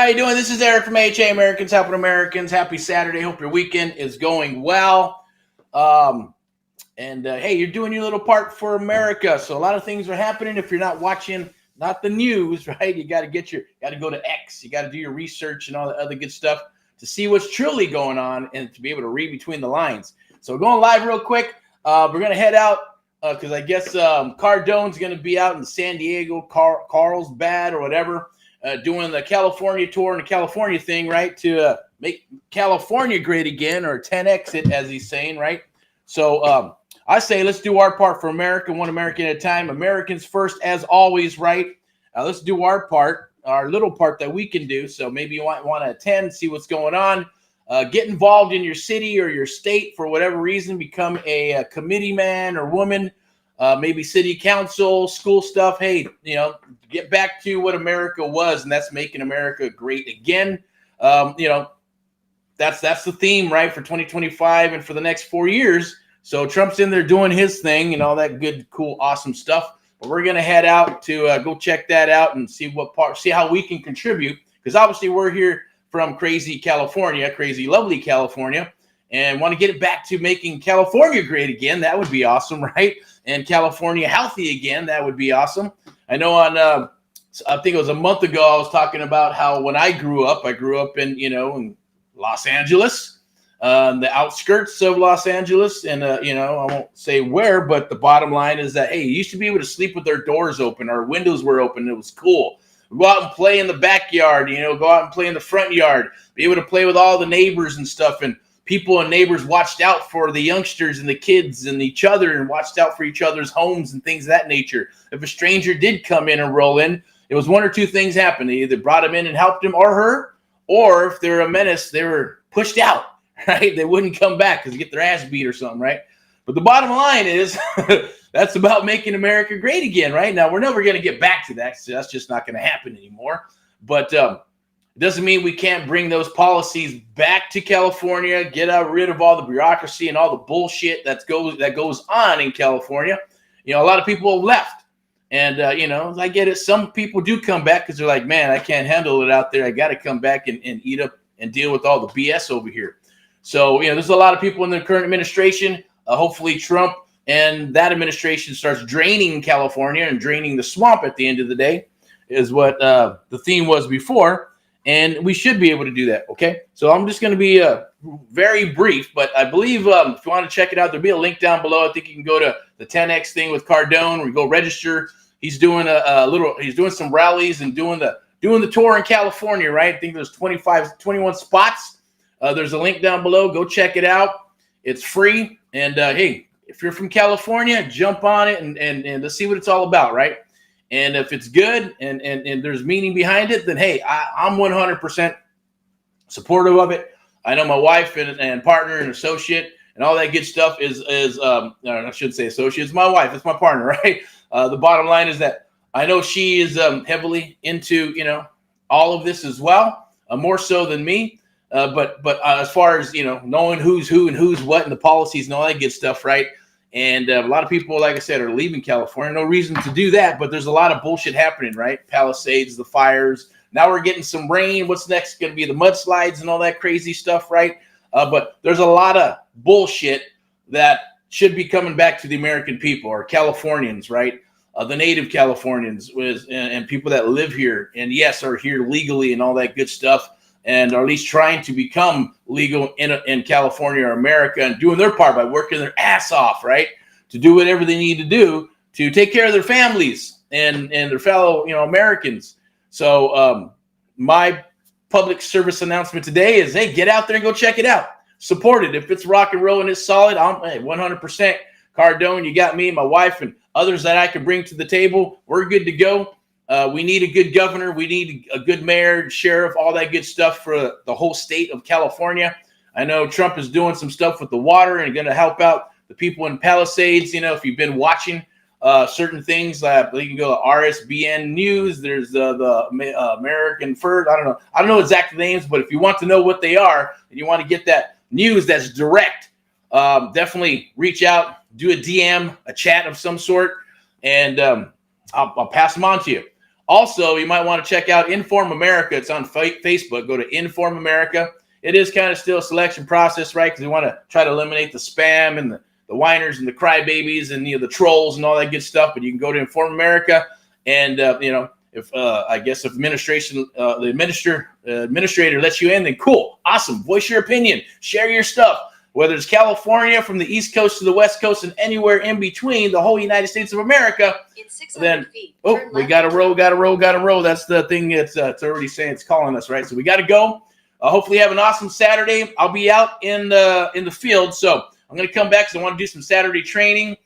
you doing? This is Erick from AHA Americans Helping Americans. Happy Saturday. Hope your weekend is going well. Hey, you're doing your little part for America. So a lot of things are happening. If you're not watching, not the news, right? You got to go to X. You got to do your research and all the other good stuff to see what's truly going on and to be able to read between the lines. So we're going live real quick. We're going to head out because I guess Cardone's going to be out in San Diego, Carlsbad or whatever, doing the California tour and the California thing, right? To make California great again, or 10X it, as he's saying, right? So I say let's do our part for America, one American at a time. Americans first, as always, right? Let's do our part, our little part that we can do. So maybe you want to attend, see what's going on. Get involved in your city or your state for whatever reason. Become a committee man or woman, maybe city council, school stuff. Hey, get back to what America was, and that's making America great again. That's the theme, right, for 2025 and for the next 4 years. So Trump's in there doing his thing and all that good, cool, awesome stuff. But we're gonna head out to go check that out and see how we can contribute, because obviously we're here from crazy California, crazy lovely California, and want to get it back to making California great again. That would be awesome, right? And California healthy again. That would be awesome. I know I think it was a month ago, I was talking about how when I grew up in Los Angeles. The outskirts of Los Angeles, and I won't say where, but the bottom line is that, hey, you used to be able to sleep with our doors open, our windows were open. It was cool. Go out and play in the backyard, go out and play in the front yard, be able to play with all the neighbors and stuff, and people and neighbors watched out for the youngsters and the kids and each other, and watched out for each other's homes and things of that nature. If a stranger did come in and roll in, it was one or two things happened. They either brought him in and helped him or her, or if they're a menace, they were pushed out. Right? They wouldn't come back because they get their ass beat or something, right? But the bottom line is that's about making America great again, right? Now, we're never going to get back to that. So that's just not going to happen anymore. But it doesn't mean we can't bring those policies back to California, get rid of all the bureaucracy and all the bullshit that goes on in California. A lot of people have left. And, I get it. Some people do come back because they're like, man, I can't handle it out there. I got to come back and eat up and deal with all the BS over here. So, there's a lot of people in the current administration. Hopefully Trump and that administration starts draining California and draining the swamp at the end of the day is what the theme was before. And we should be able to do that, okay? So I'm just going to be very brief, but I believe if you want to check it out, there'll be a link down below. I think you can go to the 10X thing with Cardone, or go register. He's doing he's doing some rallies and doing the tour in California, right? I think there's 21 spots. There's a link down below. Go check it out. It's free. And hey, if you're from California, jump on it and let's see what it's all about, right? And if it's good and there's meaning behind it, then hey, I'm 100% supportive of it. I know my wife and partner and associate and all that good stuff is I shouldn't say associate. It's my wife. It's my partner, right? The bottom line is that I know she is heavily into all of this as well, more so than me. But as far as, knowing who's who and who's what and the policies and all that good stuff, right? And a lot of people, like I said, are leaving California. No reason to do that, but there's a lot of bullshit happening, right? Palisades, the fires. Now we're getting some rain. What's next? Going to be the mudslides and all that crazy stuff, right? But there's a lot of bullshit that should be coming back to the American people, or Californians, right? The native Californians and people that live here and, yes, are here legally and all that good stuff, and are at least trying to become legal in California or America, and doing their part by working their ass off, right, to do whatever they need to do to take care of their families and their fellow, Americans. So my public service announcement today is, hey, get out there and go check it out. Support it. If it's rock and roll and it's solid, I'm 100%. Cardone, you got me, my wife, and others that I can bring to the table. We're good to go. We need a good governor. We need a good mayor, sheriff, all that good stuff for the whole state of California. I know Trump is doing some stuff with the water and going to help out the people in Palisades. If you've been watching certain things, you can go to RSBN News. There's the American First. I don't know exact names, but if you want to know what they are and you want to get that news that's direct, definitely reach out, do a DM, a chat of some sort, and I'll pass them on to you. Also, you might want to check out Inform America. It's on Facebook. Go to Inform America. It is kind of still a selection process, right? Because we want to try to eliminate the spam and the whiners and the crybabies and the trolls and all that good stuff. But you can go to Inform America, and if I guess if the administrator lets you in, then cool, awesome. Voice your opinion, share your stuff. Whether it's California, from the East Coast to the West Coast, and anywhere in between, the whole United States of America. In 600 feet. Oh, we got to roll. That's the thing. It's already saying it's calling us, right? So we got to go. Hopefully, have an awesome Saturday. I'll be out in the field, so I'm going to come back because I want to do some Saturday training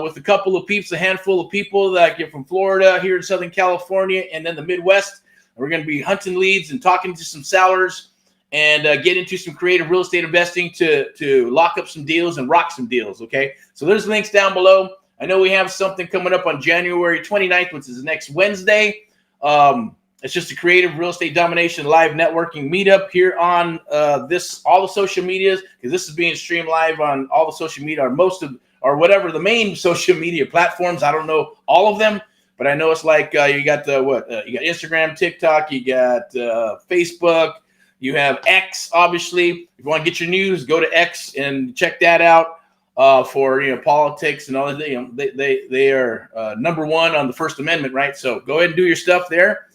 with a couple of peeps, a handful of people that I get from Florida, here in Southern California, and then the Midwest. We're going to be hunting leads and talking to some sellers and get into some creative real estate investing to lock up some deals and rock some deals, okay? So there's links down below. I know we have something coming up on January 29th, which is next Wednesday. It's just a creative real estate domination live networking meetup here on all the social medias, because this is being streamed live on all the social media, or whatever the main social media platforms. I don't know all of them, but I know it's like you got you got Instagram, TikTok, you got Facebook. You have X, obviously. If you want to get your news, go to X and check that out for politics and all that. They are number one on the First Amendment, right? So go ahead and do your stuff there.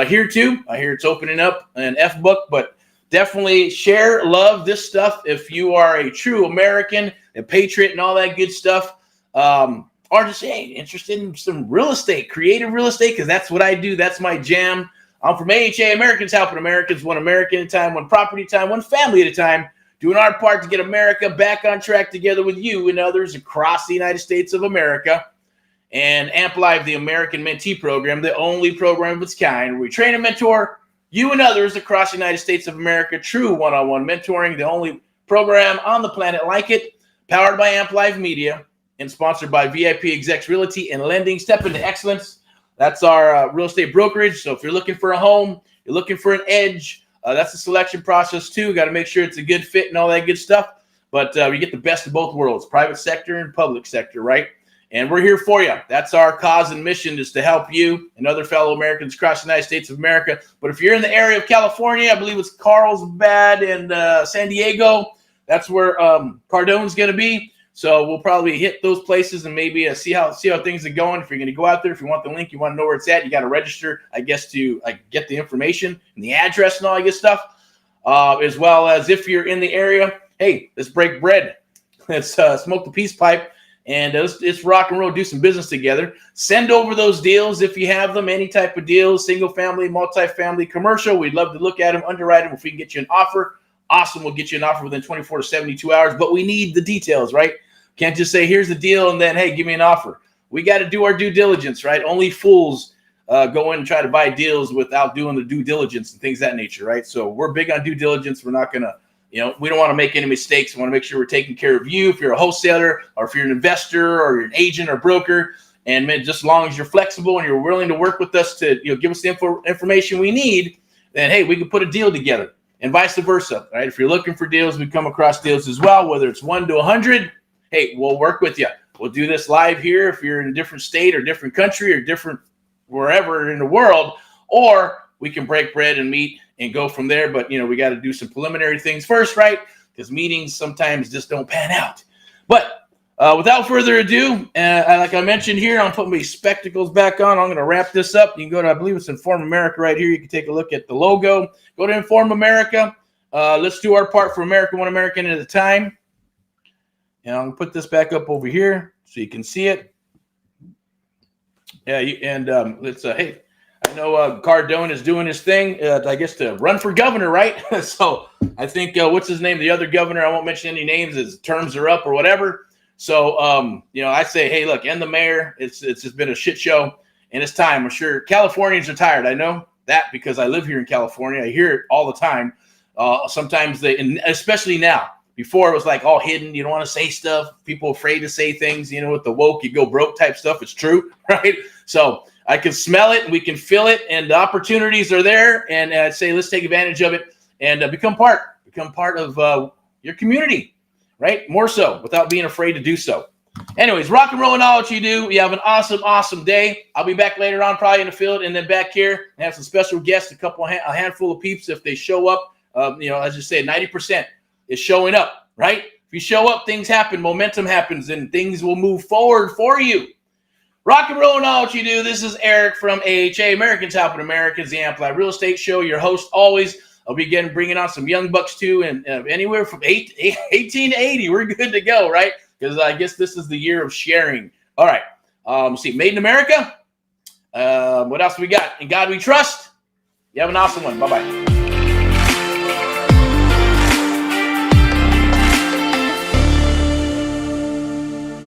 Here too, I hear it's opening up an F book, but definitely share, love this stuff if you are a true American, a patriot, and all that good stuff. Or just interested in some real estate, creative real estate, because that's what I do. That's my jam. I'm from AHA, Americans Helping Americans, one American at a time, one property at a time, one family at a time, doing our part to get America back on track together with you and others across the United States of America. And AmpLive, the American Mentee Program, the only program of its kind, where we train and mentor you and others across the United States of America. True one-on-one mentoring, the only program on the planet like it, powered by AmpLive Media and sponsored by VIPeXecs Realty and Lending. Step into excellence. That's our real estate brokerage. So if you're looking for a home, you're looking for an edge, that's the selection process too. Got to make sure it's a good fit and all that good stuff. But we get the best of both worlds, private sector and public sector, right? And we're here for you. That's our cause and mission, is to help you and other fellow Americans across the United States of America. But if you're in the area of California, I believe it's Carlsbad and San Diego, that's where Cardone's going to be. So we'll probably hit those places and maybe see how things are going. If you're going to go out there, if you want the link, you want to know where it's at, you got to register, I guess, to get the information and the address and all that good stuff. As well as if you're in the area, hey, let's break bread. Let's smoke the peace pipe and let's rock and roll, do some business together. Send over those deals if you have them, any type of deals, single family, multifamily, commercial. We'd love to look at them, underwrite them. If we can get you an offer, awesome. We'll get you an offer within 24 to 72 hours, but we need the details, right? Can't just say, here's the deal, and then, hey, give me an offer. We got to do our due diligence, right? Only fools go in and try to buy deals without doing the due diligence and things of that nature, right? So we're big on due diligence. We're not going to, we don't want to make any mistakes. We want to make sure we're taking care of you if you're a wholesaler or if you're an investor or you're an agent or broker. And man, just as long as you're flexible and you're willing to work with us to give us the information we need, then, hey, we can put a deal together and vice versa, right? If you're looking for deals, we come across deals as well, whether it's 1 to 100. Hey, we'll work with you. We'll do this live here if you're in a different state or different country or different wherever in the world, or we can break bread and meet and go from there. But, we got to do some preliminary things first, right? Because meetings sometimes just don't pan out. But without further ado, like I mentioned here, I'm putting my spectacles back on. I'm going to wrap this up. You can go to, I believe it's Inform America right here. You can take a look at the logo. Go to Inform America. Let's do our part for America, one American at a time. And I'm going to put this back up over here so you can see it. Yeah, let's, hey, I know Cardone is doing his thing, I guess, to run for governor, right? So I think, what's his name? The other governor, I won't mention any names, his terms are up or whatever. So, I say, hey, look, and the mayor, it's just been a shit show, and it's time. I'm sure Californians are tired. I know that because I live here in California. I hear it all the time. Sometimes and especially now. Before it was like all hidden. You don't want to say stuff. People afraid to say things, with the woke, you go broke type stuff. It's true, right? So I can smell it and we can feel it and the opportunities are there. And I'd say, let's take advantage of it and become part of your community, right? More so without being afraid to do so. Anyways, rock and roll in all what you do. You have an awesome, awesome day. I'll be back later on, probably in the field, and then back here and have some special guests, a handful of peeps if they show up. You know, as I say, 90% is showing up, right? If you show up, things happen, momentum happens, and things will move forward for you. Rock and roll in all what you do. This is Eric from AHA, Americans Helping Americans, the Amplified Real Estate Show. Your host always. I'll be bringing on some young bucks too, and anywhere from 18 to 80, we're good to go, right? Because I guess this is the year of sharing. All right. See, Made in America. What else we got? In God We Trust. You have an awesome one. Bye-bye.